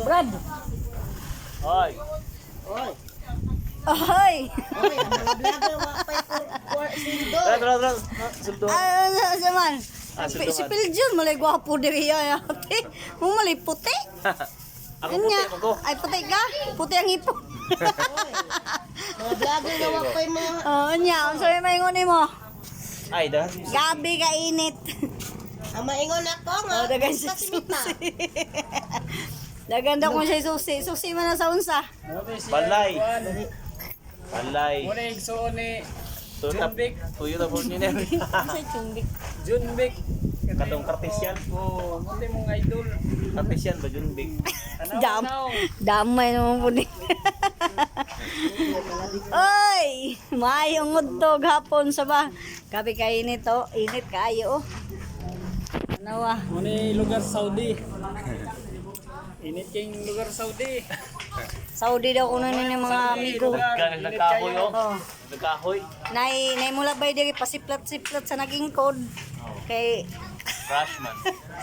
Brad. Hoy. Oy. Ahoy! Oy, ang mga vlogger wa pa for sindo. Tara. Suldo. Ano man? Suldo. Si Piljon, malay gwapo diri ya ate. Mo malay puti. Ako puti mo. Ay puti ka? Puti ang ipo. Mga vlogger nga wa pa mga Oh, nya, unsa may maingon nimo? Ay, dah. Gabi ka init. ang maingon ako nga. Oh, dagan si pasimita. susi. Dagan daw kung siya susi. Susi man na sa unsa. Balay. Balay. Muna yung so ni Junbik. Tuyo na po niya. Unsa chumbik? Junbik. Katong kartesyan. Oh, muna mong idol. Kartesyan ba Junbik? Dam. Damay naman po din. Oy! Mayong udtog hapon sa ba? Gabi ka init oh. Init kayo oh. Ano ah? Muna yung lugar Saudi. Init kayong lugar Saudi. Saudi daw kuno ni mga amigo. Nagkahoy oh. Oh. Nagkahoy. Nay mula bay diri pasiplat-siplat sa naging code. Kay Crash man.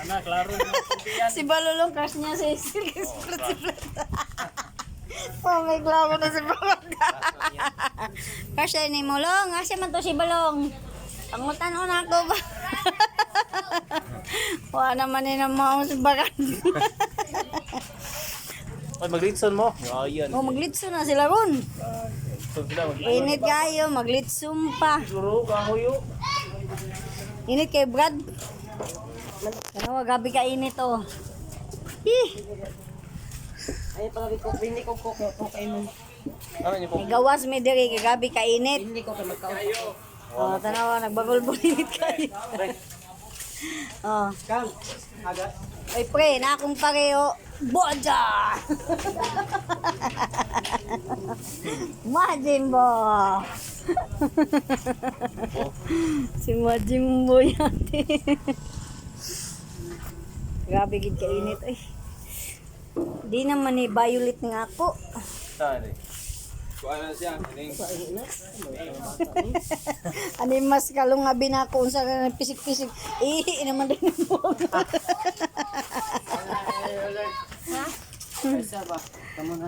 Ana, klaro na yan. si Balulong crush niya si siplat-siplat. Oh my God, na si Balong. Crush ni Mulong, asa man to si Balong? Pangutan na ako ba? Wa naman ni na mao si Bagan. Oy, mag-litson mo. Ayan. Oh, maglitso na sila ron. So sila Init kayo, maglitsum pa. Siguro kahoy oh. Init kay Brad. Ano, gabi ka init oh. Ih, Ay pala ko hindi ko kay mo. Ano niyo po? may gawas mi diri kay gabi ka init. Hindi ko kay magkao. Oh, tanawa nagbagol init kayo. Oh, Kang, aga. ay pre, na akong pareho. Boja! Majimbo! Si Majimbo yate. Grabe gid kainit ay. Di naman ni violet nga ako. Saan eh? Kuha na siya. Ani mas kalong nga binako unsa ka pisik-pisik. Naman din mo. Isa ba? Tama na.